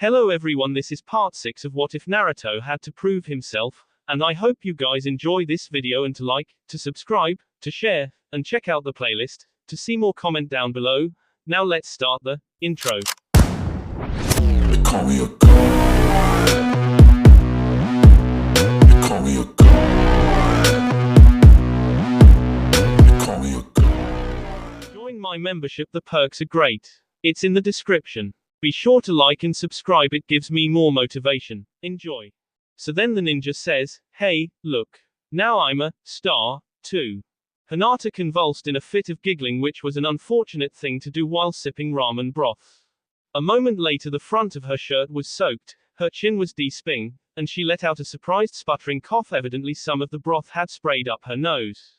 Hello everyone, this is part 6 of What If Naruto Had to Prove Himself, and I hope you guys enjoy this video and to like, to subscribe, to share, and check out the playlist, to see more comment down below. Now let's start the intro. They call me a god. They call me a god. They call me a god. Join my membership, the perks are great. It's in the description. Be sure to like and subscribe, it gives me more motivation. Enjoy. So then the ninja says, "Hey, look. Now I'm a star, too." Hinata convulsed in a fit of giggling, which was an unfortunate thing to do while sipping ramen broth. A moment later the front of her shirt was soaked, her chin was de-sping, and she let out a surprised sputtering cough. Evidently some of the broth had sprayed up her nose.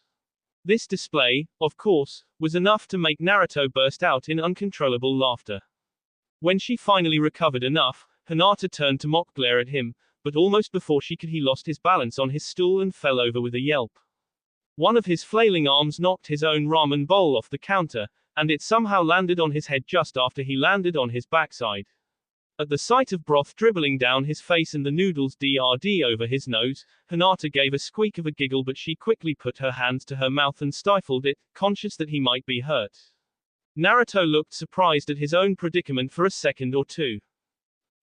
This display, of course, was enough to make Naruto burst out in uncontrollable laughter. When she finally recovered enough, Hinata turned to mock glare at him, but almost before she could he lost his balance on his stool and fell over with a yelp. One of his flailing arms knocked his own ramen bowl off the counter, and it somehow landed on his head just after he landed on his backside. At the sight of broth dribbling down his face and the noodles drd over his nose, Hinata gave a squeak of a giggle, but she quickly put her hands to her mouth and stifled it, conscious that he might be hurt. Naruto looked surprised at his own predicament for a second or two.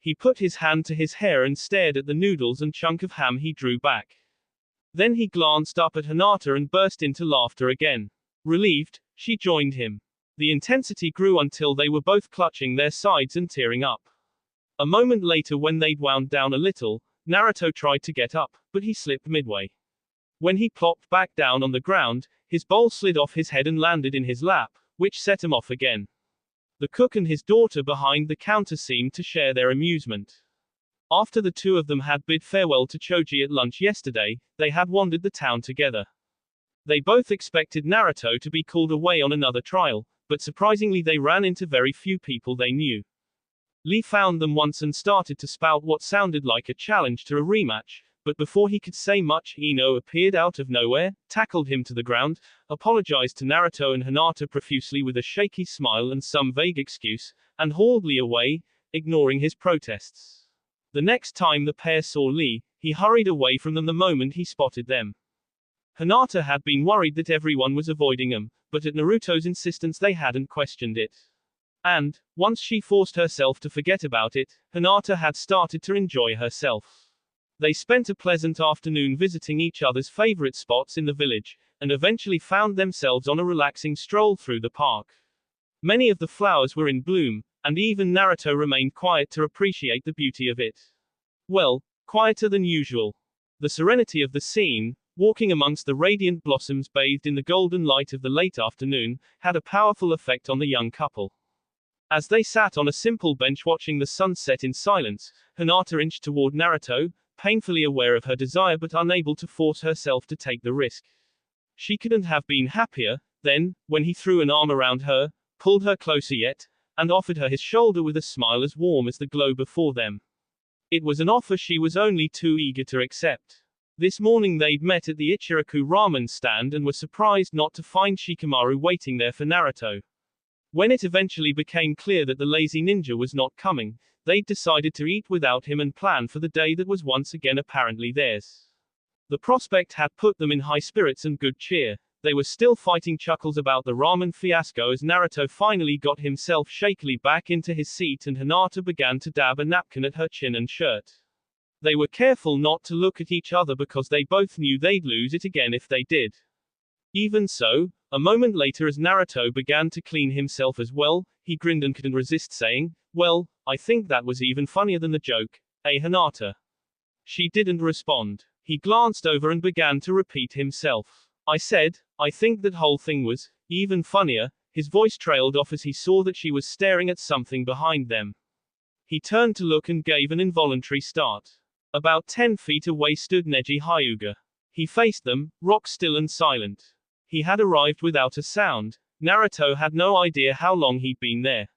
He put his hand to his hair and stared at the noodles and chunk of ham he drew back. Then he glanced up at Hinata and burst into laughter again. Relieved, she joined him. The intensity grew until they were both clutching their sides and tearing up. A moment later, when they'd wound down a little, Naruto tried to get up, but he slipped midway. When he plopped back down on the ground, his bowl slid off his head and landed in his lap, which set him off again. The cook and his daughter behind the counter seemed to share their amusement. After the two of them had bid farewell to Choji at lunch yesterday, they had wandered the town together. They both expected Naruto to be called away on another trial, but surprisingly they ran into very few people they knew. Lee found them once and started to spout what sounded like a challenge to a rematch, but before he could say much, Ino appeared out of nowhere, tackled him to the ground, apologized to Naruto and Hinata profusely with a shaky smile and some vague excuse, and hauled Lee away, ignoring his protests. The next time the pair saw Lee, he hurried away from them the moment he spotted them. Hinata had been worried that everyone was avoiding them, but at Naruto's insistence they hadn't questioned it. And, once she forced herself to forget about it, Hinata had started to enjoy herself. They spent a pleasant afternoon visiting each other's favorite spots in the village, and eventually found themselves on a relaxing stroll through the park. Many of the flowers were in bloom, and even Naruto remained quiet to appreciate the beauty of it. Well, quieter than usual. The serenity of the scene, walking amongst the radiant blossoms bathed in the golden light of the late afternoon, had a powerful effect on the young couple. As they sat on a simple bench watching the sunset in silence, Hinata inched toward Naruto, painfully aware of her desire but unable to force herself to take the risk. She couldn't have been happier, then, when he threw an arm around her, pulled her closer yet, and offered her his shoulder with a smile as warm as the glow before them. It was an offer she was only too eager to accept. This morning they'd met at the Ichiraku ramen stand and were surprised not to find Shikamaru waiting there for Naruto. When it eventually became clear that the lazy ninja was not coming, they'd decided to eat without him and plan for the day that was once again apparently theirs. The prospect had put them in high spirits and good cheer. They were still fighting chuckles about the ramen fiasco as Naruto finally got himself shakily back into his seat and Hinata began to dab a napkin at her chin and shirt. They were careful not to look at each other because they both knew they'd lose it again if they did. Even so, a moment later as Naruto began to clean himself as well, he grinned and couldn't resist saying, "Well, I think that was even funnier than the joke, eh Hinata?" She didn't respond. He glanced over and began to repeat himself. "I said, I think that whole thing was even funnier." His voice trailed off as he saw that she was staring at something behind them. He turned to look and gave an involuntary start. About 10 feet away stood Neji Hyuga. He faced them, rock still and silent. He had arrived without a sound. Naruto had no idea how long he'd been there.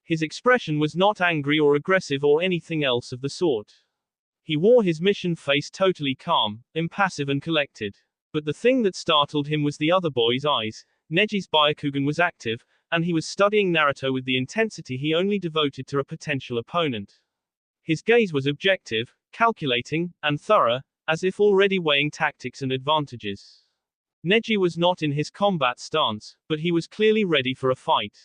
His expression was not angry or aggressive or anything else of the sort. He wore his mission face totally calm, impassive and collected. But the thing that startled him was the other boy's eyes. Neji's Byakugan was active, and he was studying Naruto with the intensity he only devoted to a potential opponent. His gaze was objective, calculating, and thorough, as if already weighing tactics and advantages. Neji was not in his combat stance, but he was clearly ready for a fight.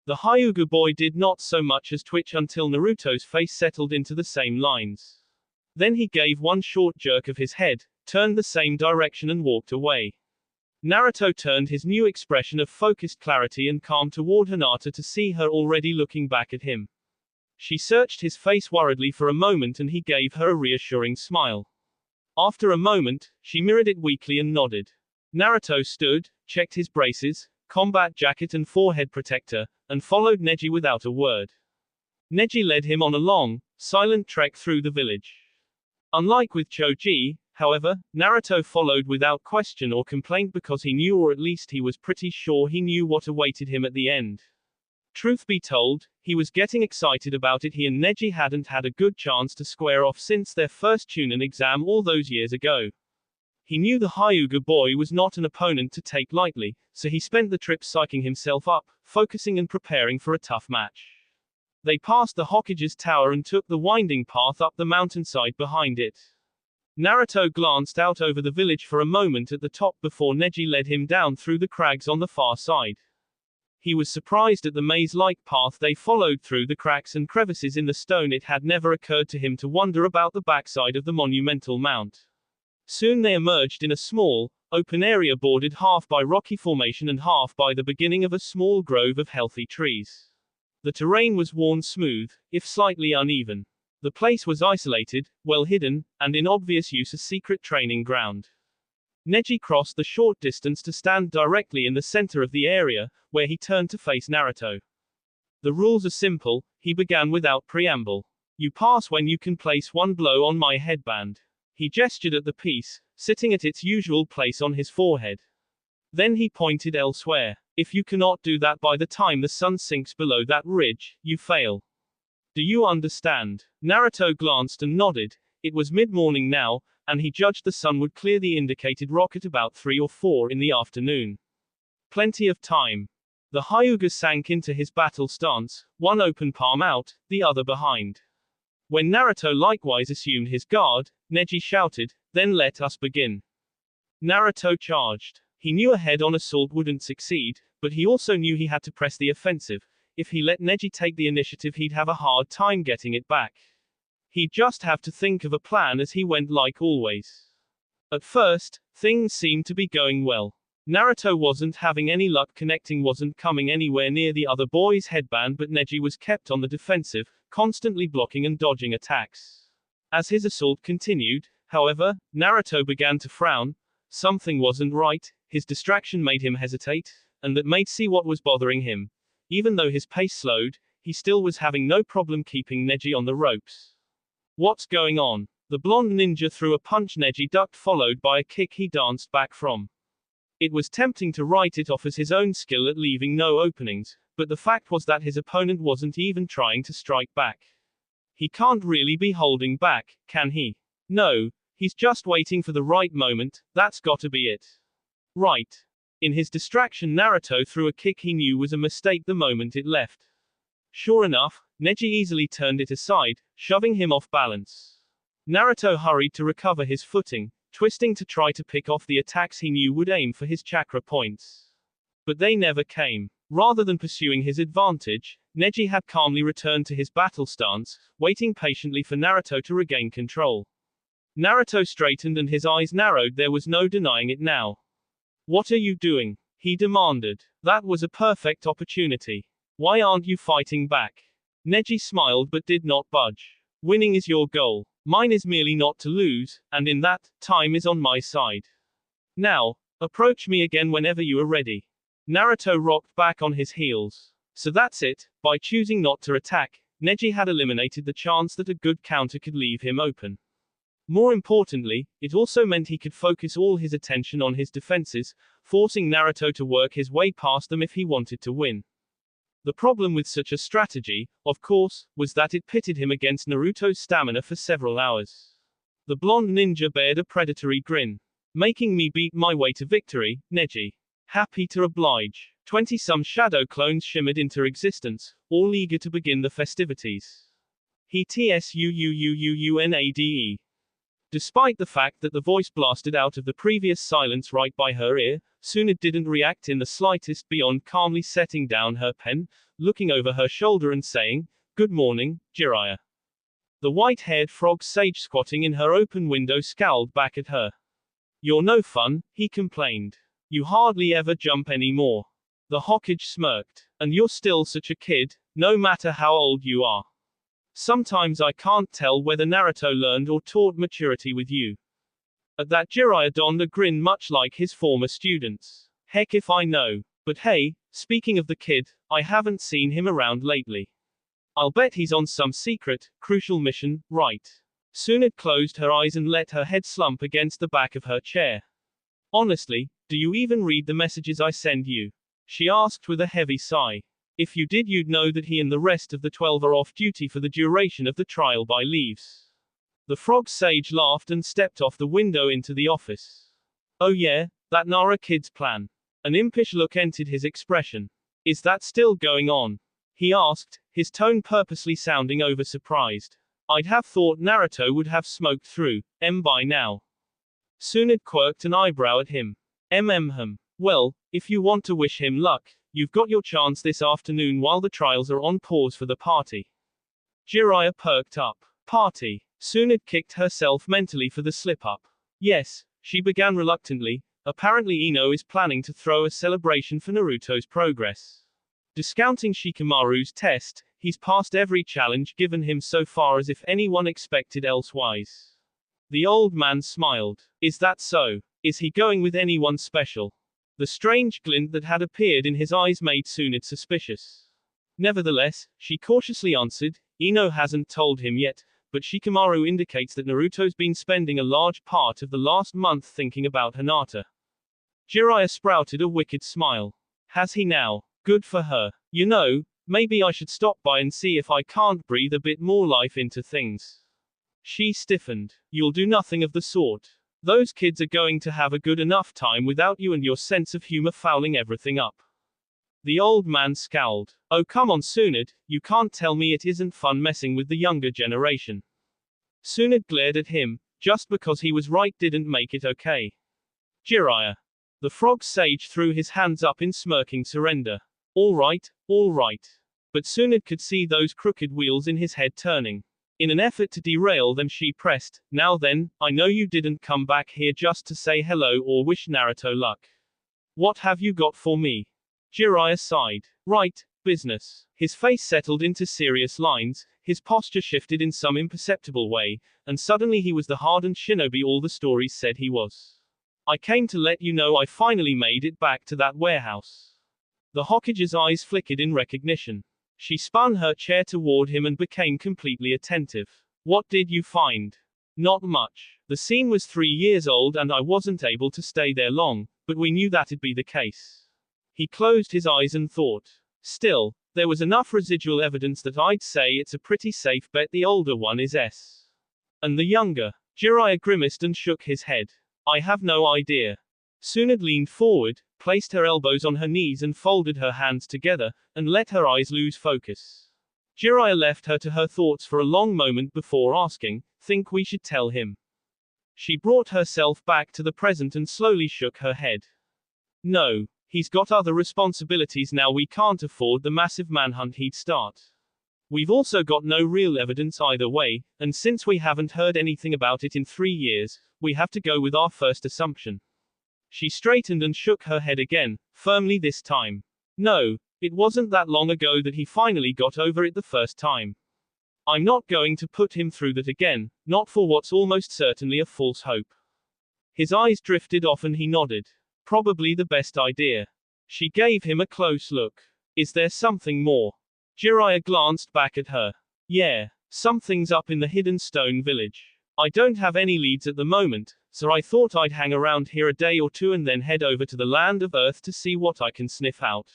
The Hyuga boy did not so much as twitch until Naruto's face settled into the same lines. Then he gave one short jerk of his head, turned the same direction and walked away. Naruto turned his new expression of focused clarity and calm toward Hinata to see her already looking back at him. She searched his face worriedly for a moment and he gave her a reassuring smile. After a moment, she mirrored it weakly and nodded. Naruto stood, checked his braces, combat jacket and forehead protector, and followed Neji without a word. Neji led him on a long, silent trek through the village. Unlike with Choji, however, Naruto followed without question or complaint because he knew, or at least he was pretty sure he knew, what awaited him at the end. Truth be told, he was getting excited about it. He and Neji hadn't had a good chance to square off since their first Chunin exam all those years ago. He knew the Hyuga boy was not an opponent to take lightly, so he spent the trip psyching himself up, focusing and preparing for a tough match. They passed the Hokage's tower and took the winding path up the mountainside behind it. Naruto glanced out over the village for a moment at the top before Neji led him down through the crags on the far side. He was surprised at the maze-like path they followed through the cracks and crevices in the stone. It had never occurred to him to wonder about the backside of the monumental mount. Soon they emerged in a small, open area bordered half by rocky formation and half by the beginning of a small grove of healthy trees. The terrain was worn smooth, if slightly uneven. The place was isolated, well hidden, and in obvious use as secret training ground. Neji crossed the short distance to stand directly in the center of the area, where he turned to face Naruto. The rules are simple, he began without preamble. You pass when you can place one blow on my headband. He gestured at the piece, sitting at its usual place on his forehead. Then he pointed elsewhere. If you cannot do that by the time the sun sinks below that ridge, you fail. Do you understand? Naruto glanced and nodded. It was mid-morning now, and he judged the sun would clear the indicated rock at about 3 or 4 in the afternoon. Plenty of time. The Hyuga sank into his battle stance, one open palm out, the other behind. When Naruto likewise assumed his guard, Neji shouted, "Then let us begin." Naruto charged. He knew a head-on assault wouldn't succeed, but he also knew he had to press the offensive. If he let Neji take the initiative, he'd have a hard time getting it back. He'd just have to think of a plan as he went, like always. At first, things seemed to be going well. Naruto wasn't having any luck connecting, wasn't coming anywhere near the other boy's headband, but Neji was kept on the defensive, constantly blocking and dodging attacks. As his assault continued, however, Naruto began to frown. Something wasn't right. His distraction made him hesitate, and that made see what was bothering him. Even though his pace slowed, he still was having no problem keeping Neji on the ropes. What's going on? The blonde ninja threw a punch Neji ducked, followed by a kick he danced back from. It was tempting to write it off as his own skill at leaving no openings, but the fact was that his opponent wasn't even trying to strike back. He can't really be holding back, can he? No, he's just waiting for the right moment. That's gotta be it. Right. In his distraction, Naruto threw a kick he knew was a mistake the moment it left. Sure enough, Neji easily turned it aside, shoving him off balance. Naruto hurried to recover his footing, twisting to try to pick off the attacks he knew would aim for his chakra points. But they never came. Rather than pursuing his advantage, Neji had calmly returned to his battle stance, waiting patiently for Naruto to regain control. Naruto straightened and his eyes narrowed. There was no denying it now. "What are you doing?" he demanded. "That was a perfect opportunity. Why aren't you fighting back?" Neji smiled but did not budge. "Winning is your goal. Mine is merely not to lose, and in that, time is on my side. Now, approach me again whenever you are ready." Naruto rocked back on his heels. So that's it. By choosing not to attack, Neji had eliminated the chance that a good counter could leave him open. More importantly, it also meant he could focus all his attention on his defenses, forcing Naruto to work his way past them if he wanted to win. The problem with such a strategy, of course, was that it pitted him against Naruto's stamina for several hours. The blonde ninja bared a predatory grin. "Making me beat my way to victory, Neji. Happy to oblige." 20-some shadow clones shimmered into existence, all eager to begin the festivities. He tsuuunade. Despite the fact that the voice blasted out of the previous silence right by her ear, Tsunade didn't react in the slightest beyond calmly setting down her pen, looking over her shoulder and saying, "Good morning, Jiraiya." The white-haired frog sage squatting in her open window scowled back at her. "You're no fun," he complained. "You hardly ever jump anymore." The Hokage smirked. "And you're still such a kid, no matter how old you are. Sometimes I can't tell whether Naruto learned or taught maturity with you." At that, Jiraiya donned a grin much like his former students. "Heck if I know. But hey, speaking of the kid, I haven't seen him around lately. I'll bet he's on some secret, crucial mission, right?" Tsunade closed her eyes and let her head slump against the back of her chair. "Honestly, do you even read the messages I send you?" she asked with a heavy sigh. "If you did, you'd know that he and the rest of the 12 are off duty for the duration of the trial by leaves." The frog sage laughed and stepped off the window into the office. "Oh yeah, that Nara kid's plan." An impish look entered his expression. "Is that still going on?" he asked, his tone purposely sounding over-surprised. "I'd have thought Naruto would have smoked through by now." Tsunade quirked an eyebrow at him. Well, if you want to wish him luck, you've got your chance this afternoon while the trials are on pause for the party." Jiraiya perked up. "Party?" Tsunade kicked herself mentally for the slip-up. "Yes," she began reluctantly, "apparently Ino is planning to throw a celebration for Naruto's progress. Discounting Shikamaru's test, he's passed every challenge given him so far as if anyone expected elsewise." The old man smiled. "Is that so? Is he going with anyone special?" The strange glint that had appeared in his eyes made Tsunade suspicious. Nevertheless, she cautiously answered, "Ino hasn't told him yet, but Shikamaru indicates that Naruto's been spending a large part of the last month thinking about Hinata." Jiraiya sprouted a wicked smile. "Has he now? Good for her. You know, maybe I should stop by and see if I can't breathe a bit more life into things." She stiffened. "You'll do nothing of the sort. Those kids are going to have a good enough time without you and your sense of humor fouling everything up." The old man scowled. "Oh come on Tsunade, you can't tell me it isn't fun messing with the younger generation." Tsunade glared at him. Just because he was right didn't make it okay. "Jiraiya." The frog sage threw his hands up in smirking surrender. All right. But Tsunade could see those crooked wheels in his head turning. In an effort to derail them, she pressed, "Now then, I know you didn't come back here just to say hello or wish Naruto luck. What have you got for me?" Jiraiya sighed. "Right, business." His face settled into serious lines, his posture shifted in some imperceptible way, and suddenly he was the hardened shinobi all the stories said he was. "I came to let you know I finally made it back to that warehouse." The Hokage's eyes flickered in recognition. She spun her chair toward him and became completely attentive. "What did you find?" "Not much. The scene was 3 years old and I wasn't able to stay there long, but we knew that'd be the case." He closed his eyes and thought. "Still, there was enough residual evidence that I'd say it's a pretty safe bet the older one is S. And the younger?" Jiraiya grimaced and shook his head. "I have no idea." Tsunade leaned forward, placed her elbows on her knees and folded her hands together, and let her eyes lose focus. Jiraiya left her to her thoughts for a long moment before asking, "Think we should tell him?" She brought herself back to the present and slowly shook her head. "No. He's got other responsibilities now. We can't afford the massive manhunt he'd start. We've also got no real evidence either way, and since we haven't heard anything about it in 3 years, we have to go with our first assumption." She straightened and shook her head again, firmly this time. "No, it wasn't that long ago that he finally got over it the first time. I'm not going to put him through that again, not for what's almost certainly a false hope." His eyes drifted off and he nodded. "Probably the best idea." She gave him a close look. "Is there something more?" Jiraiya glanced back at her. "Yeah, something's up in the hidden stone village. I don't have any leads at the moment, so I thought I'd hang around here a day or two and then head over to the land of Earth to see what I can sniff out."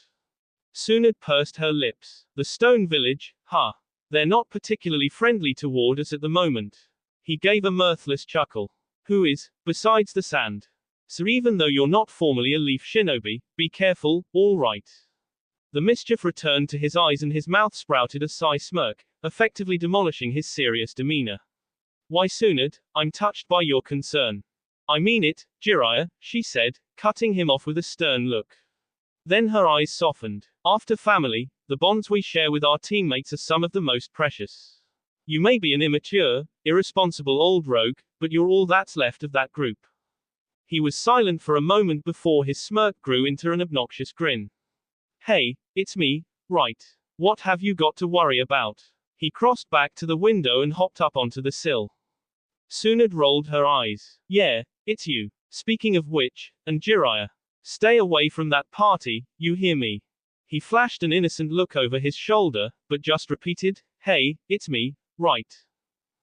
Tsunade pursed her lips. "The stone village, huh? They're not particularly friendly toward us at the moment." He gave a mirthless chuckle. "Who is, besides the sand? So even though you're not formally a leaf shinobi, be careful, all right." The mischief returned to his eyes and his mouth sprouted a sigh smirk, effectively demolishing his serious demeanor. Why Tsunade, I'm touched by your concern. I mean it, Jiraiya, she said, cutting him off with a stern look. Then her eyes softened. After family, the bonds we share with our teammates are some of the most precious. You may be an immature, irresponsible old rogue, but you're all that's left of that group. He was silent for a moment before his smirk grew into an obnoxious grin. Hey, it's me, right? What have you got to worry about? He crossed back to the window and hopped up onto the sill. Tsunade rolled her eyes. Yeah, it's you. Speaking of which, and Jiraiya. Stay away from that party, you hear me? He flashed an innocent look over his shoulder, but just repeated, hey, it's me, right?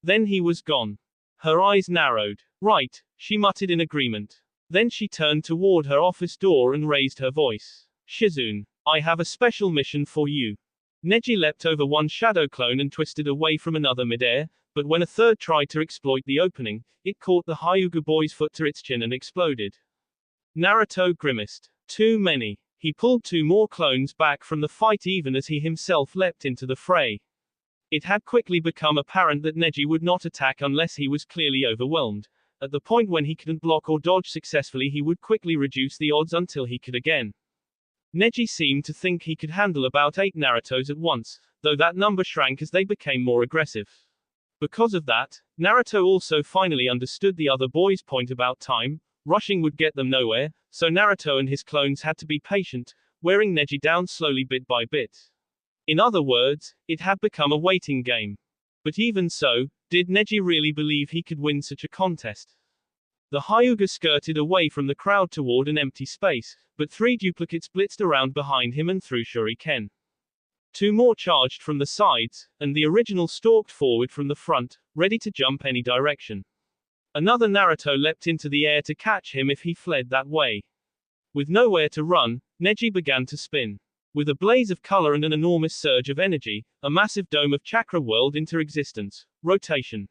Then he was gone. Her eyes narrowed. Right, she muttered in agreement. Then she turned toward her office door and raised her voice. Shizune, I have a special mission for you. Neji leapt over one shadow clone and twisted away from another midair, but when a third tried to exploit the opening, it caught the Hyuga boy's foot to its chin and exploded. Naruto grimaced. Too many. He pulled two more clones back from the fight even as he himself leapt into the fray. It had quickly become apparent that Neji would not attack unless he was clearly overwhelmed. At the point when he couldn't block or dodge successfully, he would quickly reduce the odds until he could again. Neji seemed to think he could handle about 8 Narutos at once, though that number shrank as they became more aggressive. Because of that, Naruto also finally understood the other boy's point about time. Rushing would get them nowhere, so Naruto and his clones had to be patient, wearing Neji down slowly bit by bit. In other words, it had become a waiting game. But even so, did Neji really believe he could win such a contest? The Hyuga skirted away from the crowd toward an empty space, but 3 duplicates blitzed around behind him and threw shuriken. 2 more charged from the sides, and the original stalked forward from the front, ready to jump any direction. Another Naruto leapt into the air to catch him if he fled that way. With nowhere to run, Neji began to spin. With a blaze of color and an enormous surge of energy, a massive dome of chakra whirled into existence. Rotation.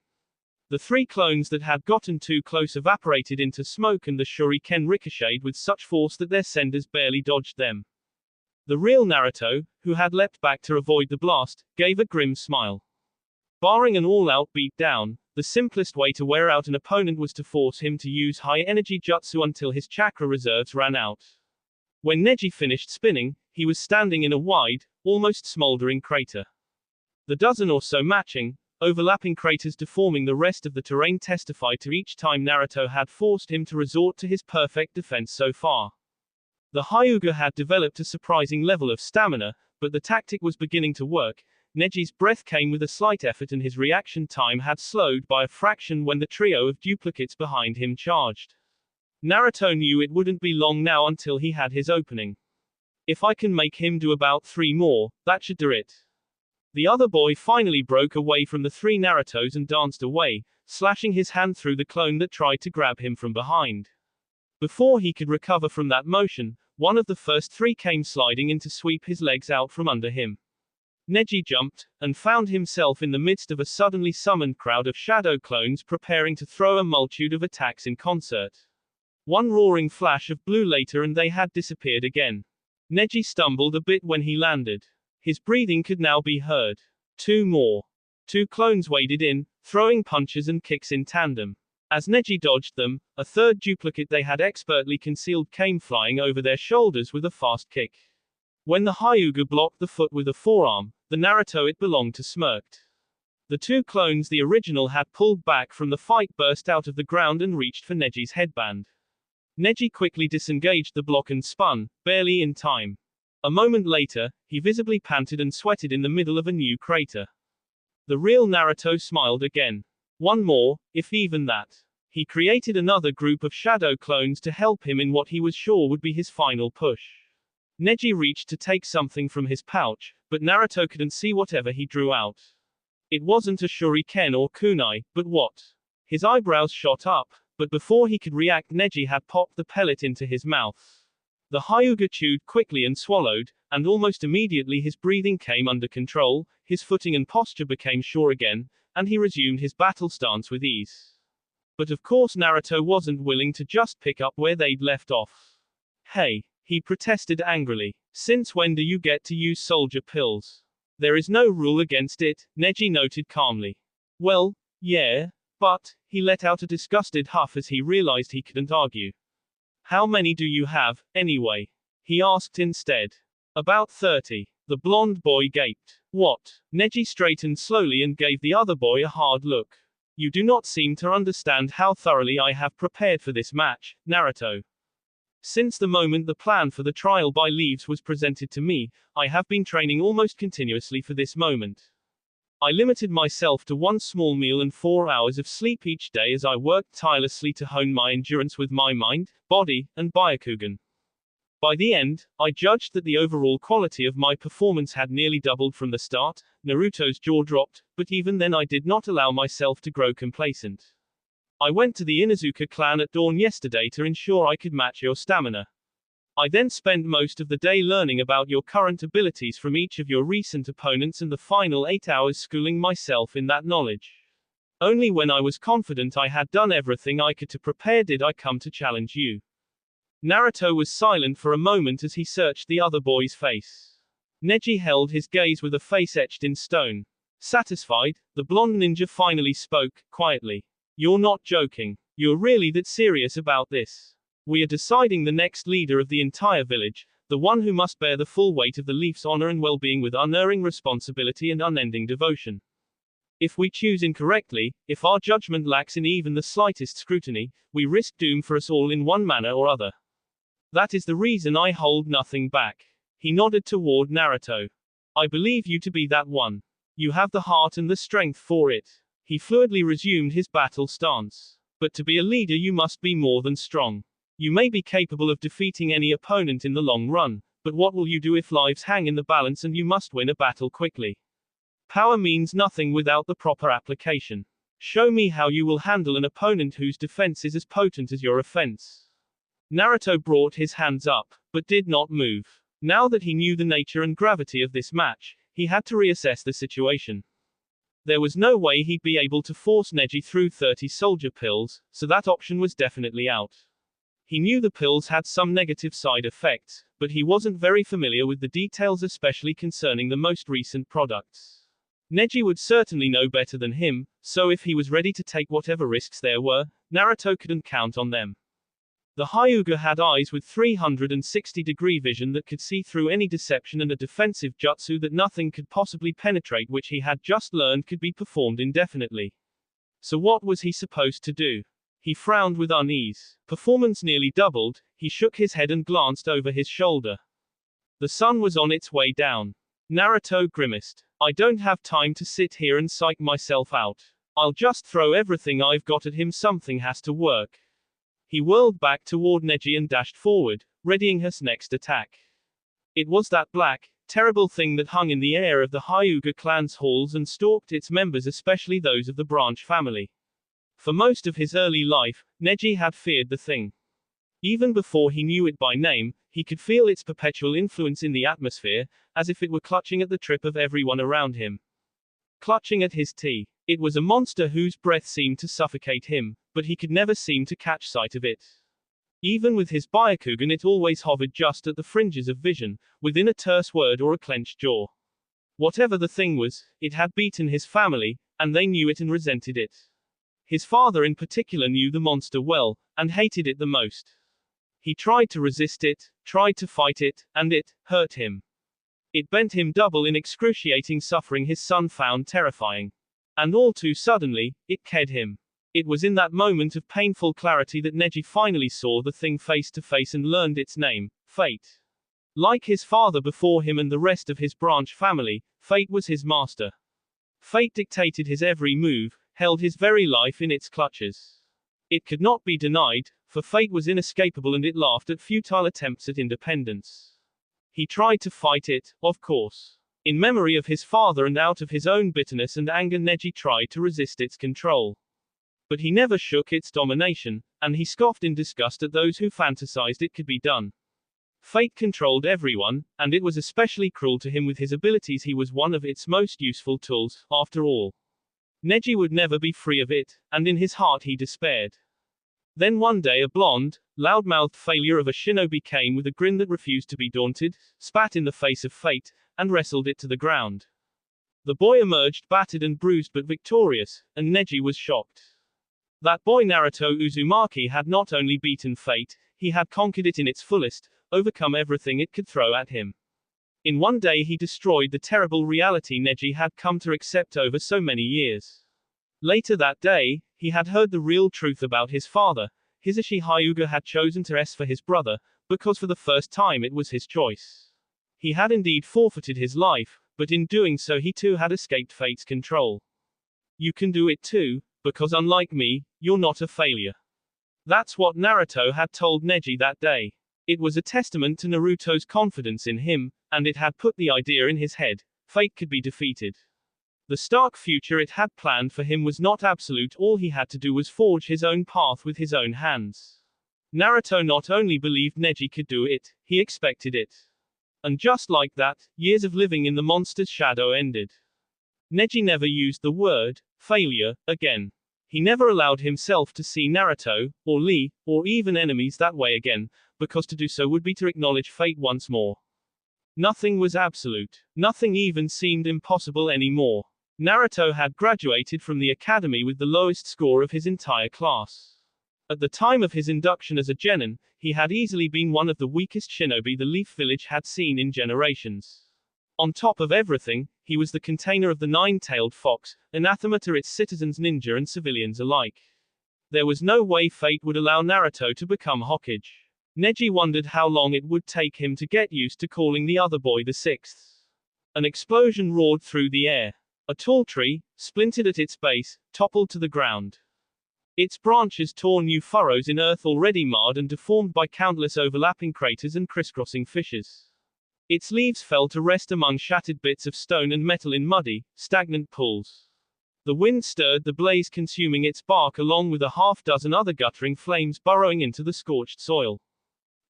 The 3 clones that had gotten too close evaporated into smoke, and the shuriken ricocheted with such force that their senders barely dodged them. The real Naruto, who had leapt back to avoid the blast, gave a grim smile. Barring an all-out beatdown, the simplest way to wear out an opponent was to force him to use high-energy jutsu until his chakra reserves ran out. When Neji finished spinning, he was standing in a wide, almost smoldering crater. The dozen or so matching, overlapping craters deforming the rest of the terrain testified to each time Naruto had forced him to resort to his perfect defense so far. The Hyuga had developed a surprising level of stamina, but the tactic was beginning to work. Neji's breath came with a slight effort and his reaction time had slowed by a fraction when the trio of duplicates behind him charged. Naruto knew it wouldn't be long now until he had his opening. If I can make him do about 3 more, that should do it. The other boy finally broke away from the 3 Narutos and danced away, slashing his hand through the clone that tried to grab him from behind. Before he could recover from that motion, one of the first 3 came sliding in to sweep his legs out from under him. Neji jumped, and found himself in the midst of a suddenly summoned crowd of shadow clones preparing to throw a multitude of attacks in concert. One roaring flash of blue later and they had disappeared again. Neji stumbled a bit when he landed. His breathing could now be heard. 2 more. 2 clones waded in, throwing punches and kicks in tandem. As Neji dodged them, a third duplicate they had expertly concealed came flying over their shoulders with a fast kick. When the Hyuga blocked the foot with a forearm, the Naruto it belonged to smirked. The 2 clones the original had pulled back from the fight burst out of the ground and reached for Neji's headband. Neji quickly disengaged the block and spun, barely in time. A moment later, he visibly panted and sweated in the middle of a new crater. The real Naruto smiled again. 1 more, if even that. He created another group of shadow clones to help him in what he was sure would be his final push. Neji reached to take something from his pouch, but Naruto couldn't see whatever he drew out. It wasn't a shuriken or kunai, but what? His eyebrows shot up, but before he could react Neji had popped the pellet into his mouth. The Hyuga chewed quickly and swallowed, and almost immediately his breathing came under control, his footing and posture became sure again, and he resumed his battle stance with ease. But of course Naruto wasn't willing to just pick up where they'd left off. Hey, he protested angrily. Since when do you get to use soldier pills? There is no rule against it, Neji noted calmly. Well, yeah, but, he let out a disgusted huff as he realized he couldn't argue. How many do you have, anyway? He asked instead. About 30. The blonde boy gaped. What? Neji straightened slowly and gave the other boy a hard look. You do not seem to understand how thoroughly I have prepared for this match, Naruto. Since the moment the plan for the trial by leaves was presented to me, I have been training almost continuously for this moment. I limited myself to one small meal and 4 hours of sleep each day as I worked tirelessly to hone my endurance with my mind, body, and Byakugan. By the end, I judged that the overall quality of my performance had nearly doubled from the start. Naruto's jaw dropped, but even then I did not allow myself to grow complacent. I went to the Inuzuka clan at dawn yesterday to ensure I could match your stamina. I then spent most of the day learning about your current abilities from each of your recent opponents and the final 8 hours schooling myself in that knowledge. Only when I was confident I had done everything I could to prepare did I come to challenge you. Naruto was silent for a moment as he searched the other boy's face. Neji held his gaze with a face etched in stone. Satisfied, the blonde ninja finally spoke, quietly. You're not joking. You're really that serious about this? We are deciding the next leader of the entire village, the one who must bear the full weight of the leaf's honor and well-being with unerring responsibility and unending devotion. If we choose incorrectly, if our judgment lacks in even the slightest scrutiny, we risk doom for us all in one manner or other. That is the reason I hold nothing back. He nodded toward Naruto. I believe you to be that one. You have the heart and the strength for it. He fluidly resumed his battle stance. But to be a leader you must be more than strong. You may be capable of defeating any opponent in the long run, but what will you do if lives hang in the balance and you must win a battle quickly? Power means nothing without the proper application. Show me how you will handle an opponent whose defense is as potent as your offense. Naruto brought his hands up, but did not move. Now that he knew the nature and gravity of this match, he had to reassess the situation. There was no way he'd be able to force Neji through 30 soldier pills, so that option was definitely out. He knew the pills had some negative side effects, but he wasn't very familiar with the details, especially concerning the most recent products. Neji would certainly know better than him, so if he was ready to take whatever risks there were, Naruto couldn't count on them. The Hyuga had eyes with 360-degree vision that could see through any deception and a defensive jutsu that nothing could possibly penetrate, which he had just learned could be performed indefinitely. So what was he supposed to do? He frowned with unease. Performance nearly doubled. He shook his head and glanced over his shoulder. The sun was on its way down. Naruto grimaced. I don't have time to sit here and psych myself out. I'll just throw everything I've got at him. Something has to work. He whirled back toward Neji and dashed forward, readying his next attack. It was that black, terrible thing that hung in the air of the Hyuga clan's halls and stalked its members, especially those of the branch family. For most of his early life, Neji had feared the thing. Even before he knew it by name, he could feel its perpetual influence in the atmosphere, as if it were clutching at the trip of everyone around him. Clutching at his tea. It was a monster whose breath seemed to suffocate him, but he could never seem to catch sight of it. Even with his Byakugan it always hovered just at the fringes of vision, within a terse word or a clenched jaw. Whatever the thing was, it had beaten his family, and they knew it and resented it. His father in particular knew the monster well, and hated it the most. He tried to resist it, tried to fight it, and it hurt him. It bent him double in excruciating suffering his son found terrifying. And all too suddenly, it killed him. It was in that moment of painful clarity that Neji finally saw the thing face to face and learned its name, Fate. Like his father before him and the rest of his branch family, Fate was his master. Fate dictated his every move, held his very life in its clutches. It could not be denied, for Fate was inescapable and it laughed at futile attempts at independence. He tried to fight it, of course. In memory of his father and out of his own bitterness and anger, Neji tried to resist its control. But he never shook its domination, and he scoffed in disgust at those who fantasized it could be done. Fate controlled everyone, and it was especially cruel to him with his abilities. He was one of its most useful tools, after all. Neji would never be free of it, and in his heart he despaired. Then one day a blonde, loud-mouthed failure of a shinobi came with a grin that refused to be daunted, spat in the face of Fate, and wrestled it to the ground. The boy emerged battered and bruised but victorious, and Neji was shocked. That boy Naruto Uzumaki had not only beaten fate, he had conquered it in its fullest, overcome everything it could throw at him. In one day he destroyed the terrible reality Neji had come to accept over so many years. Later that day, he had heard the real truth about his father. Hisashi Hyuga had chosen to S for his brother, because for the first time it was his choice. He had indeed forfeited his life, but in doing so he too had escaped fate's control. You can do it too, because unlike me, you're not a failure. That's what Naruto had told Neji that day. It was a testament to Naruto's confidence in him, and it had put the idea in his head: fate could be defeated. The stark future it had planned for him was not absolute, all he had to do was forge his own path with his own hands. Naruto not only believed Neji could do it, he expected it. And just like that, years of living in the monster's shadow ended. Neji never used the word failure again. He never allowed himself to see Naruto, or Lee, or even enemies that way again, because to do so would be to acknowledge fate once more. Nothing was absolute. Nothing even seemed impossible anymore. Naruto had graduated from the academy with the lowest score of his entire class. At the time of his induction as a genin, he had easily been one of the weakest shinobi the Leaf Village had seen in generations. On top of everything, he was the container of the nine-tailed fox, anathema to its citizens, ninja and civilians alike. There was no way fate would allow Naruto to become Hokage. Neji wondered how long it would take him to get used to calling the other boy the sixth. An explosion roared through the air. A tall tree, splintered at its base, toppled to the ground. Its branches tore new furrows in earth already marred and deformed by countless overlapping craters and crisscrossing fissures. Its leaves fell to rest among shattered bits of stone and metal in muddy, stagnant pools. The wind stirred the blaze, consuming its bark along with a half-dozen other guttering flames burrowing into the scorched soil.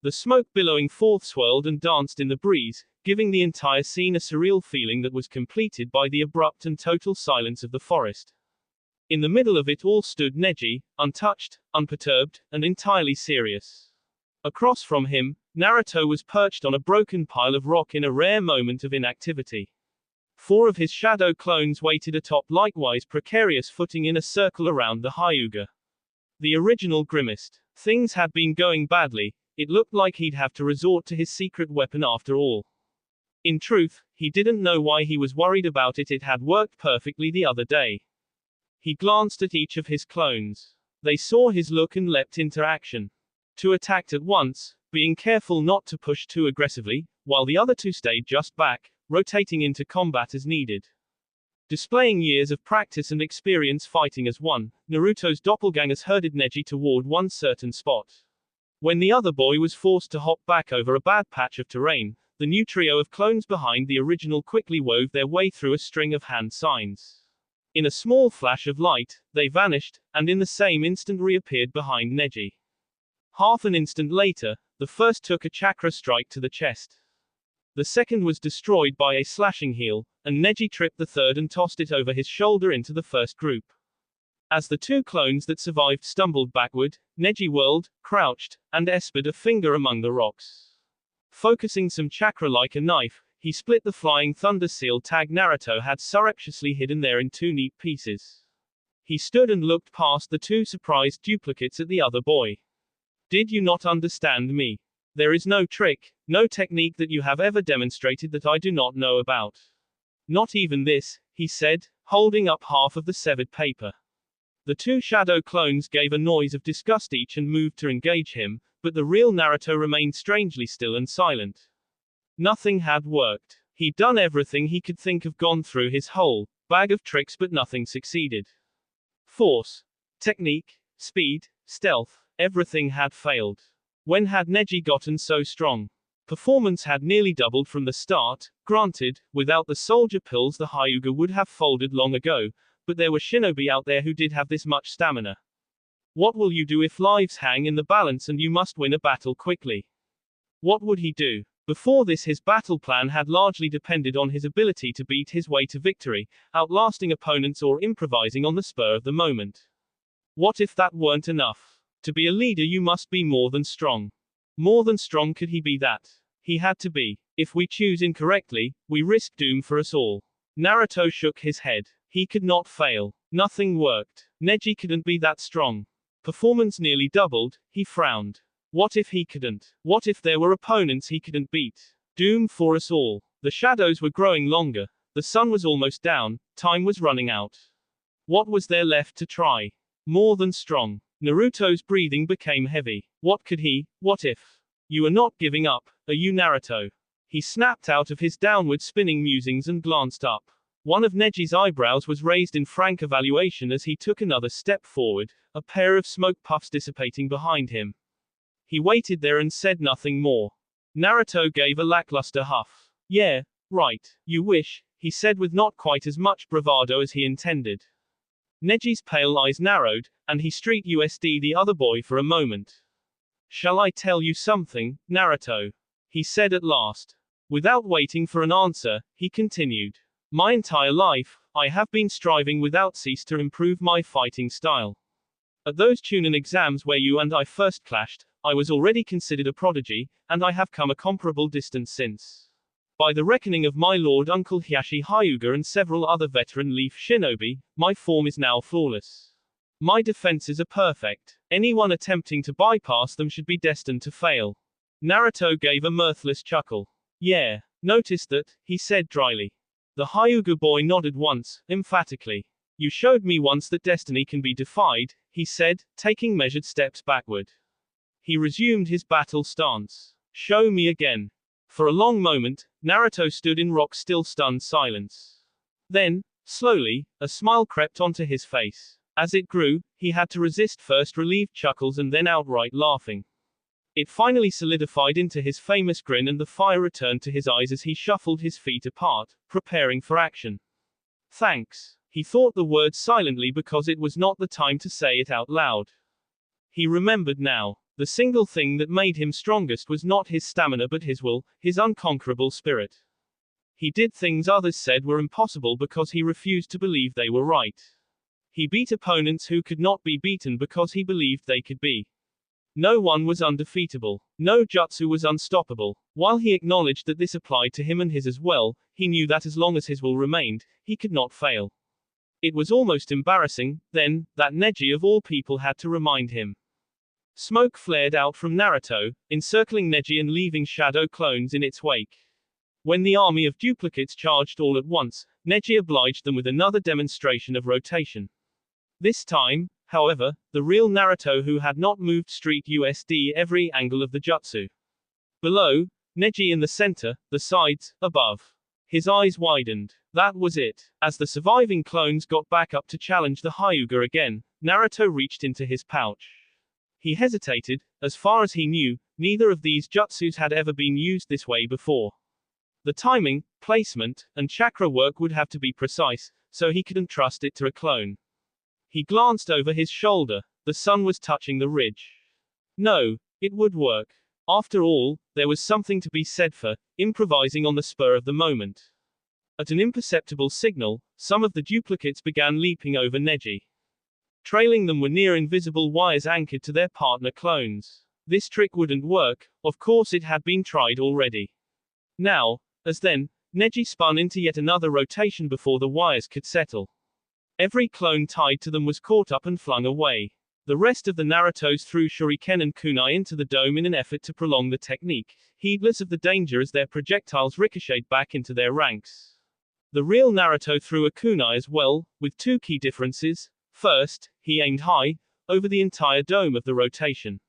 The smoke billowing forth swirled and danced in the breeze, giving the entire scene a surreal feeling that was completed by the abrupt and total silence of the forest. In the middle of it all stood Neji, untouched, unperturbed, and entirely serious. Across from him, Naruto was perched on a broken pile of rock in a rare moment of inactivity. 4 of his shadow clones waited atop likewise precarious footing in a circle around the Hyuga. The original grimaced. Things had been going badly. It looked like he'd have to resort to his secret weapon after all. In truth, he didn't know why he was worried about it. It had worked perfectly the other day. He glanced at each of his clones. They saw his look and leapt into action. 2 attacked at once, being careful not to push too aggressively, while the other 2 stayed just back, rotating into combat as needed. Displaying years of practice and experience fighting as one, Naruto's doppelgangers herded Neji toward one certain spot. When the other boy was forced to hop back over a bad patch of terrain, the new trio of clones behind the original quickly wove their way through a string of hand signs. In a small flash of light, they vanished, and in the same instant reappeared behind Neji. Half an instant later, the first took a chakra strike to the chest. The second was destroyed by a slashing heel, and Neji tripped the third and tossed it over his shoulder into the first group. As the 2 clones that survived stumbled backward, Neji whirled, crouched, and espered a finger among the rocks. Focusing some chakra like a knife, he split the flying thunder seal tag Naruto had surreptitiously hidden there in 2 neat pieces. He stood and looked past the 2 surprised duplicates at the other boy. Did you not understand me? There is no trick, no technique that you have ever demonstrated that I do not know about. Not even this, he said, holding up half of the severed paper. The 2 shadow clones gave a noise of disgust each and moved to engage him, but the real Naruto remained strangely still and silent. Nothing had worked. He'd done everything he could think of, gone through his whole bag of tricks, but nothing succeeded. Force, technique, speed, stealth, everything had failed. When had Neji gotten so strong? Performance had nearly doubled from the start. Granted, without the soldier pills the Hyuga would have folded long ago, but there were shinobi out there who did have this much stamina. What will you do if lives hang in the balance and you must win a battle quickly? What would he do? Before this, his battle plan had largely depended on his ability to beat his way to victory, outlasting opponents or improvising on the spur of the moment. What if that weren't enough? To be a leader you must be more than strong. More than strong could he be that? He had to be. If we choose incorrectly, we risk doom for us all. Naruto shook his head. He could not fail. Nothing worked. Neji couldn't be that strong. Performance nearly doubled, he frowned. What if he couldn't? What if there were opponents he couldn't beat? Doom for us all. The shadows were growing longer. The sun was almost down, time was running out. What was there left to try? More than strong. Naruto's breathing became heavy. What could he, what if? You are not giving up, are you, Naruto? He snapped out of his downward spinning musings and glanced up. One of Neji's eyebrows was raised in frank evaluation as he took another step forward, a pair of smoke puffs dissipating behind him. He waited there and said nothing more. Naruto gave a lackluster huff. Yeah, right, you wish, he said with not quite as much bravado as he intended. Neji's pale eyes narrowed, and he streaked the other boy for a moment. Shall I tell you something, Naruto? He said at last. Without waiting for an answer, he continued. My entire life, I have been striving without cease to improve my fighting style. At those Chunin exams where you and I first clashed, I was already considered a prodigy, and I have come a comparable distance since. By the reckoning of my lord uncle Hiashi Hyuga and several other veteran Leaf Shinobi, my form is now flawless. My defenses are perfect. Anyone attempting to bypass them should be destined to fail. Naruto gave a mirthless chuckle. Yeah, noticed that, he said dryly. The Hyuga boy nodded once, emphatically. You showed me once that destiny can be defied, he said, taking measured steps backward. He resumed his battle stance. Show me again. For a long moment, Naruto stood in rock-still stunned silence. Then, slowly, a smile crept onto his face. As it grew, he had to resist first relieved chuckles and then outright laughing. It finally solidified into his famous grin and the fire returned to his eyes as he shuffled his feet apart, preparing for action. Thanks. He thought the word silently because it was not the time to say it out loud. He remembered now. The single thing that made him strongest was not his stamina but his will, his unconquerable spirit. He did things others said were impossible because he refused to believe they were right. He beat opponents who could not be beaten because he believed they could be. No one was undefeatable. No jutsu was unstoppable. While he acknowledged that this applied to him and his as well, he knew that as long as his will remained, he could not fail. It was almost embarrassing, then, that Neji of all people had to remind him. Smoke flared out from Naruto, encircling Neji and leaving shadow clones in its wake. When the army of duplicates charged all at once, Neji obliged them with another demonstration of rotation. This time, however, the real Naruto who had not moved street every angle of the jutsu. Below, Neji in the center, the sides, above. His eyes widened. That was it. As the surviving clones got back up to challenge the Hyuga again, Naruto reached into his pouch. He hesitated. As far as he knew, neither of these jutsus had ever been used this way before. The timing, placement, and chakra work would have to be precise, so he couldn't trust it to a clone. He glanced over his shoulder. The sun was touching the ridge. No, it would work. After all, there was something to be said for improvising on the spur of the moment. At an imperceptible signal, some of the duplicates began leaping over Neji. Trailing them were near invisible wires anchored to their partner clones. This trick wouldn't work, of course it had been tried already. Now, as then, Neji spun into yet another rotation before the wires could settle. Every clone tied to them was caught up and flung away. The rest of the Narutos threw shuriken and kunai into the dome in an effort to prolong the technique, heedless of the danger as their projectiles ricocheted back into their ranks. The real Naruto threw a kunai as well, with two key differences. First, he aimed high, over the entire dome of the rotation.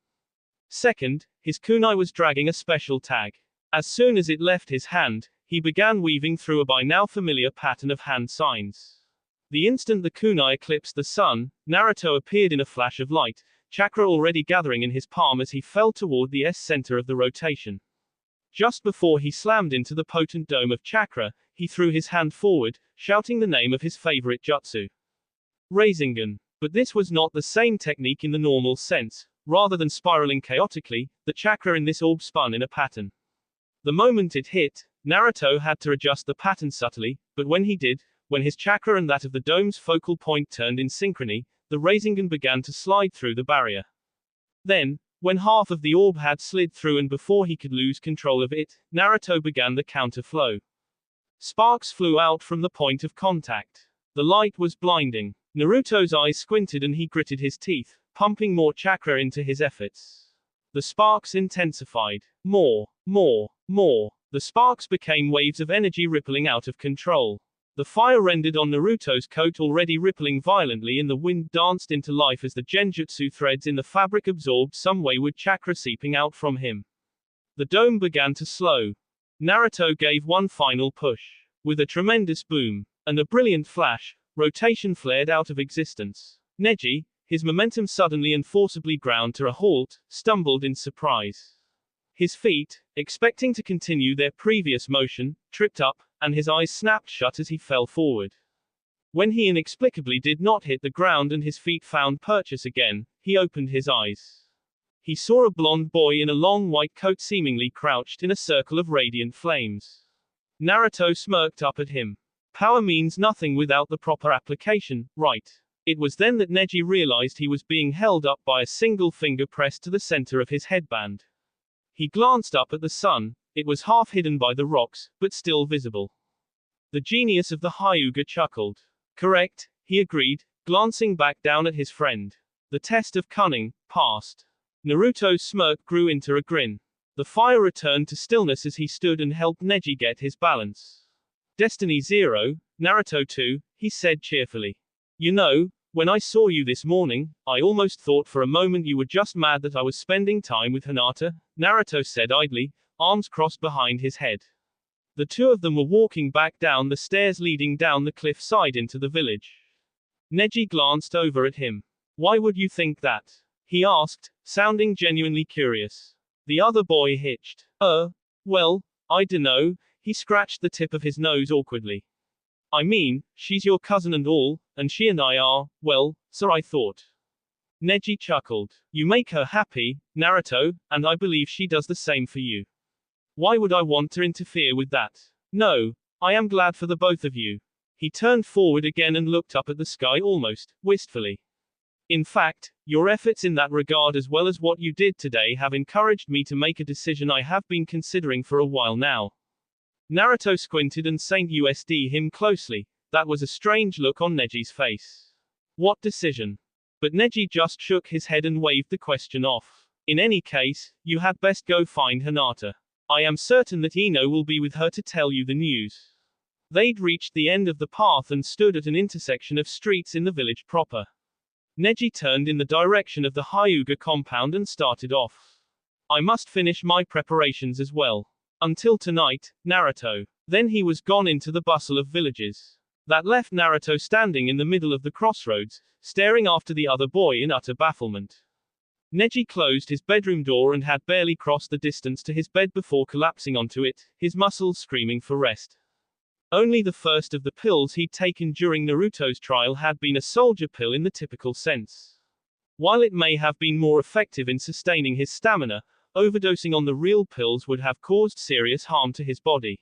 Second, his kunai was dragging a special tag. As soon as it left his hand, he began weaving through a by now familiar pattern of hand signs. The instant the kunai eclipsed the sun, Naruto appeared in a flash of light, chakra already gathering in his palm as he fell toward the center of the rotation. Just before he slammed into the potent dome of chakra, he threw his hand forward, shouting the name of his favorite jutsu. Rasengan. But this was not the same technique in the normal sense. Rather than spiraling chaotically, the chakra in this orb spun in a pattern. The moment it hit, Naruto had to adjust the pattern subtly, but when he did, when his chakra and that of the dome's focal point turned in synchrony, the Rasengan began to slide through the barrier. Then, when half of the orb had slid through and before he could lose control of it, Naruto began the counter flow. Sparks flew out from the point of contact. The light was blinding. Naruto's eyes squinted and he gritted his teeth, pumping more chakra into his efforts. The sparks intensified. More. The sparks became waves of energy rippling out of control. The fire rendered on Naruto's coat already rippling violently in the wind danced into life as the genjutsu threads in the fabric absorbed some wayward chakra seeping out from him. The dome began to slow. Naruto gave one final push. With a tremendous boom, and a brilliant flash, rotation flared out of existence. Neji, his momentum suddenly and forcibly ground to a halt, stumbled in surprise. His feet, expecting to continue their previous motion, tripped up, and his eyes snapped shut as he fell forward. When he inexplicably did not hit the ground and his feet found purchase again, he opened his eyes. He saw a blonde boy in a long white coat seemingly crouched in a circle of radiant flames. Naruto smirked up at him. Power means nothing without the proper application, right? It was then that Neji realized he was being held up by a single finger pressed to the center of his headband. He glanced up at the sun. It was half hidden by the rocks, but still visible. The genius of the Hyuga chuckled. Correct, he agreed, glancing back down at his friend. The test of cunning, passed. Naruto's smirk grew into a grin. The fire returned to stillness as he stood and helped Neji get his balance. Destiny 0, Naruto 2, he said cheerfully. You know, when I saw you this morning, I almost thought for a moment you were just mad that I was spending time with Hinata, Naruto said idly, arms crossed behind his head. The two of them were walking back down the stairs leading down the cliff side into the village. Neji glanced over at him. Why would you think that? He asked, sounding genuinely curious. The other boy hitched. Well, I dunno, he scratched the tip of his nose awkwardly. I mean, she's your cousin and all, and she and I are, well, so I thought. Neji chuckled. You make her happy, Naruto, and I believe she does the same for you. Why would I want to interfere with that? No, I am glad for the both of you. He turned forward again and looked up at the sky almost wistfully. In fact, your efforts in that regard as well as what you did today have encouraged me to make a decision I have been considering for a while now. Naruto squinted and Saint USD him closely. That was a strange look on Neji's face. What decision? But Neji just shook his head and waved the question off. In any case, you had best go find Hinata. I am certain that Ino will be with her to tell you the news. They'd reached the end of the path and stood at an intersection of streets in the village proper. Neji turned in the direction of the Hyuga compound and started off. I must finish my preparations as well. Until tonight, Naruto. Then he was gone into the bustle of villages. That left Naruto standing in the middle of the crossroads, staring after the other boy in utter bafflement. Neji closed his bedroom door and had barely crossed the distance to his bed before collapsing onto it, his muscles screaming for rest. Only the first of the pills he'd taken during Naruto's trial had been a soldier pill in the typical sense. While it may have been more effective in sustaining his stamina, overdosing on the real pills would have caused serious harm to his body.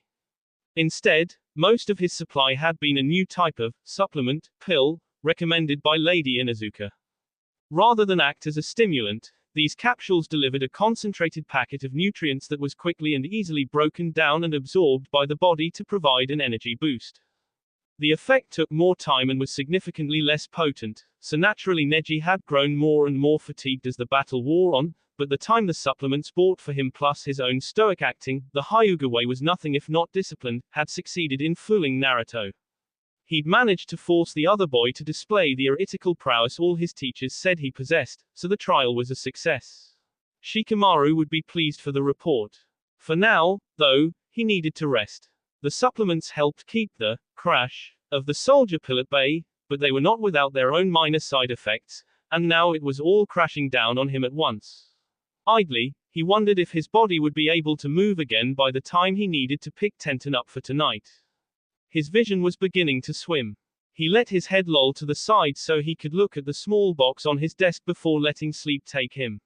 Instead, most of his supply had been a new type of supplement pill, recommended by Lady Inuzuka. Rather than act as a stimulant, these capsules delivered a concentrated packet of nutrients that was quickly and easily broken down and absorbed by the body to provide an energy boost. The effect took more time and was significantly less potent, so naturally Neji had grown more and more fatigued as the battle wore on, but the time the supplements bought for him plus his own stoic acting, the Hyuga way was nothing if not disciplined, had succeeded in fooling Naruto. He'd managed to force the other boy to display the aritical prowess all his teachers said he possessed, so the trial was a success. Shikamaru would be pleased for the report. For now, though, he needed to rest. The supplements helped keep the crash of the soldier pill at bay, but they were not without their own minor side effects, and now it was all crashing down on him at once. Idly, he wondered if his body would be able to move again by the time he needed to pick Tenten up for tonight. His vision was beginning to swim. He let his head loll to the side so he could look at the small box on his desk before letting sleep take him.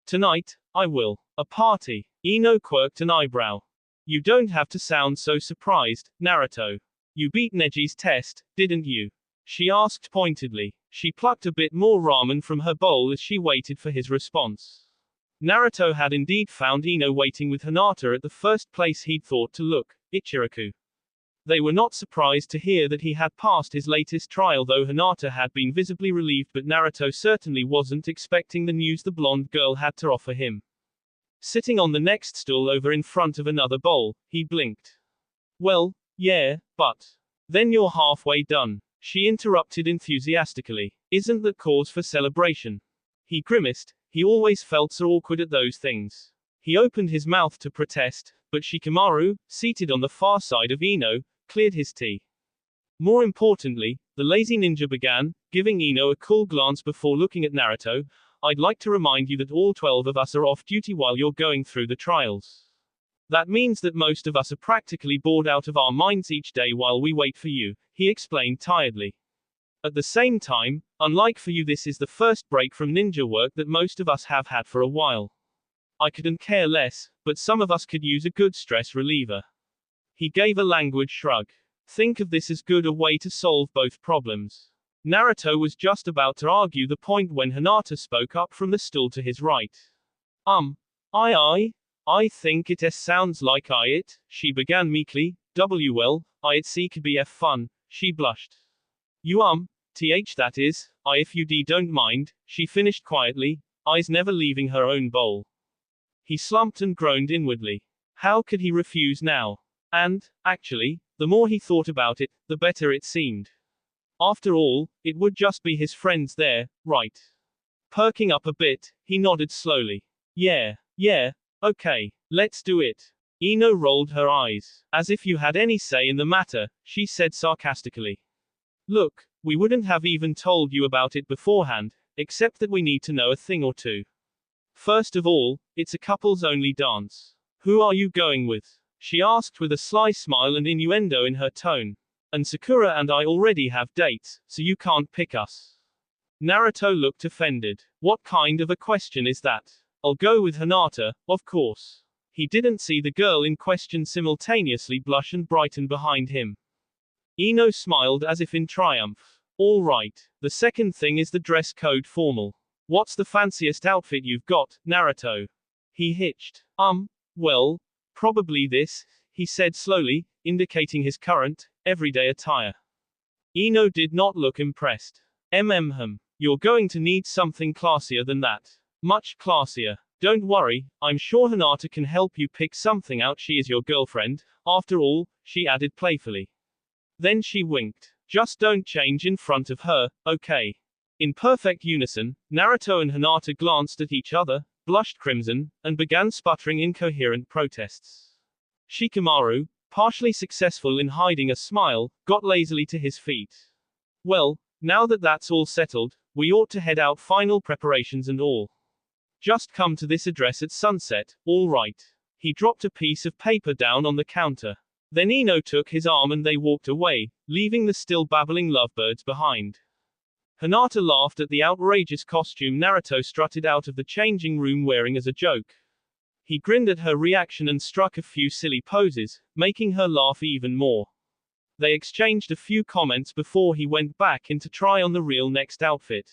Tonight, I will. A party. Ino quirked an eyebrow. You don't have to sound so surprised, Naruto. You beat Neji's test, didn't you? She asked pointedly. She plucked a bit more ramen from her bowl as she waited for his response. Naruto had indeed found Ino waiting with Hinata at the first place he'd thought to look, Ichiraku. They were not surprised to hear that he had passed his latest trial, though Hinata had been visibly relieved, but Naruto certainly wasn't expecting the news the blonde girl had to offer him. Sitting on the next stool over in front of another bowl, he blinked. Well, yeah, but. Then you're halfway done, she interrupted enthusiastically. Isn't that cause for celebration? He grimaced, he always felt so awkward at those things. He opened his mouth to protest, but Shikamaru, seated on the far side of Ino, cleared his tea. More importantly, the lazy ninja began, giving Ino a cool glance before looking at Naruto. I'd like to remind you that all 12 of us are off duty while you're going through the trials. That means that most of us are practically bored out of our minds each day while we wait for you, he explained tiredly. At the same time, unlike for you, this is the first break from ninja work that most of us have had for a while. I couldn't care less, but some of us could use a good stress reliever. He gave a languid shrug. Think of this as good a way to solve both problems. Naruto was just about to argue the point when Hinata spoke up from the stool to his right. I think it sounds like it, she began meekly. Well, it could be fun, she blushed. You that is, if you don't mind, she finished quietly, eyes never leaving her own bowl. He slumped and groaned inwardly. How could he refuse now? And, actually, the more he thought about it, the better it seemed. After all, it would just be his friends there, right? Perking up a bit, he nodded slowly. Yeah, okay, let's do it. Ino rolled her eyes. As if you had any say in the matter, she said sarcastically. Look, we wouldn't have even told you about it beforehand, except that we need to know a thing or two. First of all, it's a couples-only dance. Who are you going with? She asked with a sly smile and innuendo in her tone. And Sakura and I already have dates, so you can't pick us. Naruto looked offended. What kind of a question is that? I'll go with Hinata, of course. He didn't see the girl in question simultaneously blush and brighten behind him. Ino smiled as if in triumph. All right, the second thing is the dress code formal. What's the fanciest outfit you've got, Naruto? He hitched. Well, probably this, he said slowly, indicating his current, everyday attire. Ino did not look impressed. You're going to need something classier than that. Much classier. Don't worry, I'm sure Hinata can help you pick something out. She is your girlfriend, after all, she added playfully. Then she winked. Just don't change in front of her, okay? In perfect unison, Naruto and Hinata glanced at each other, blushed crimson, and began sputtering incoherent protests. Shikamaru, partially successful in hiding a smile, got lazily to his feet. Well, now that that's all settled, we ought to head out, final preparations and all. Just come to this address at sunset, all right. He dropped a piece of paper down on the counter. Then Ino took his arm and they walked away, leaving the still babbling lovebirds behind. Hinata laughed at the outrageous costume Naruto strutted out of the changing room wearing as a joke. He grinned at her reaction and struck a few silly poses, making her laugh even more. They exchanged a few comments before he went back in to try on the real next outfit.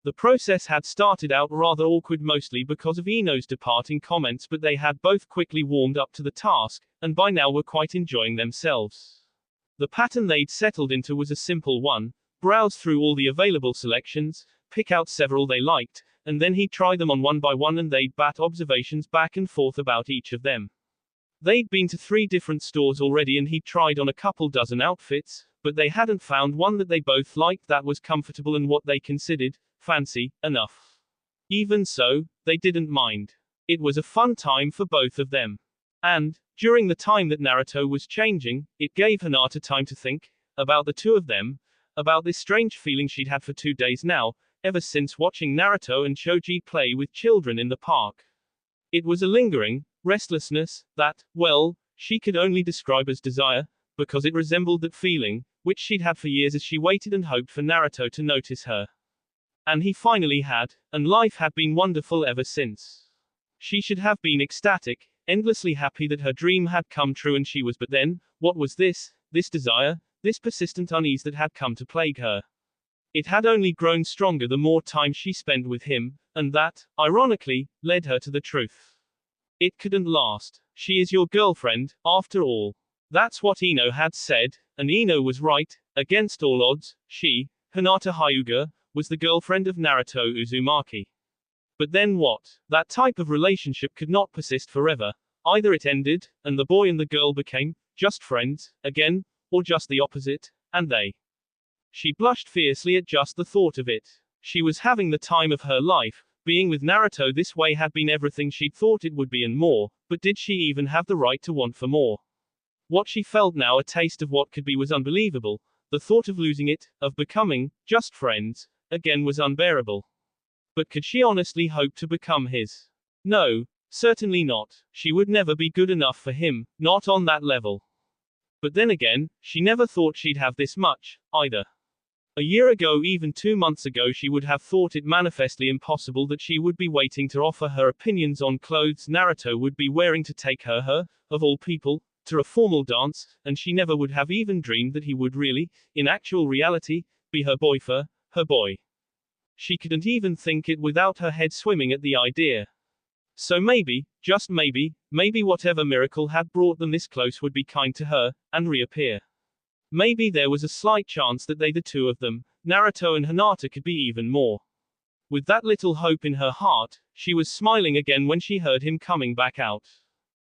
The process had started out rather awkward, mostly because of Ino's departing comments, but they had both quickly warmed up to the task, and by now were quite enjoying themselves. The pattern they'd settled into was a simple one: browse through all the available selections, pick out several they liked, and then he'd try them on one by one and they'd bat observations back and forth about each of them. They'd been to 3 different stores already and he'd tried on a couple dozen outfits, but they hadn't found one that they both liked that was comfortable and what they considered fancy enough. Even so, they didn't mind. It was a fun time for both of them. And, during the time that Naruto was changing, it gave Hinata time to think about the two of them, about this strange feeling she'd had for 2 days now, ever since watching Naruto and Shoji play with children in the park. It was a lingering restlessness that, well, she could only describe as desire, because it resembled that feeling, which she'd had for years as she waited and hoped for Naruto to notice her. And he finally had, and life had been wonderful ever since. She should have been ecstatic, endlessly happy that her dream had come true and she was, but then, what was this desire, this persistent unease that had come to plague her? It had only grown stronger the more time she spent with him, and that, ironically, led her to the truth. It couldn't last. She is your girlfriend, after all. That's what Ino had said, and Ino was right. Against all odds, she, Hinata Hyuga, was the girlfriend of Naruto Uzumaki. But then what? That type of relationship could not persist forever. Either it ended, and the boy and the girl became just friends, again, or just the opposite, and they. She blushed fiercely at just the thought of it. She was having the time of her life. Being with Naruto this way had been everything she'd thought it would be and more, but did she even have the right to want for more? What she felt now, a taste of what could be, was unbelievable. The thought of losing it, of becoming just friends, again was unbearable. But could she honestly hope to become his? No, certainly not. She would never be good enough for him, not on that level. But then again, she never thought she'd have this much, either. A year ago, even 2 months ago, she would have thought it manifestly impossible that she would be waiting to offer her opinions on clothes Naruto would be wearing to take her, of all people, to a formal dance, and she never would have even dreamed that he would really, in actual reality, be her boy. She couldn't even think it without her head swimming at the idea. So maybe, just maybe whatever miracle had brought them this close would be kind to her, and reappear. Maybe there was a slight chance that they, the two of them, Naruto and Hinata, could be even more. With that little hope in her heart, she was smiling again when she heard him coming back out.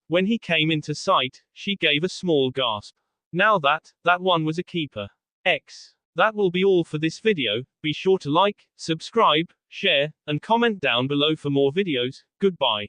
When he came into sight, she gave a small gasp. Now that one was a keeper. That will be all for this video. Be sure to like, subscribe, share, and comment down below for more videos. Goodbye.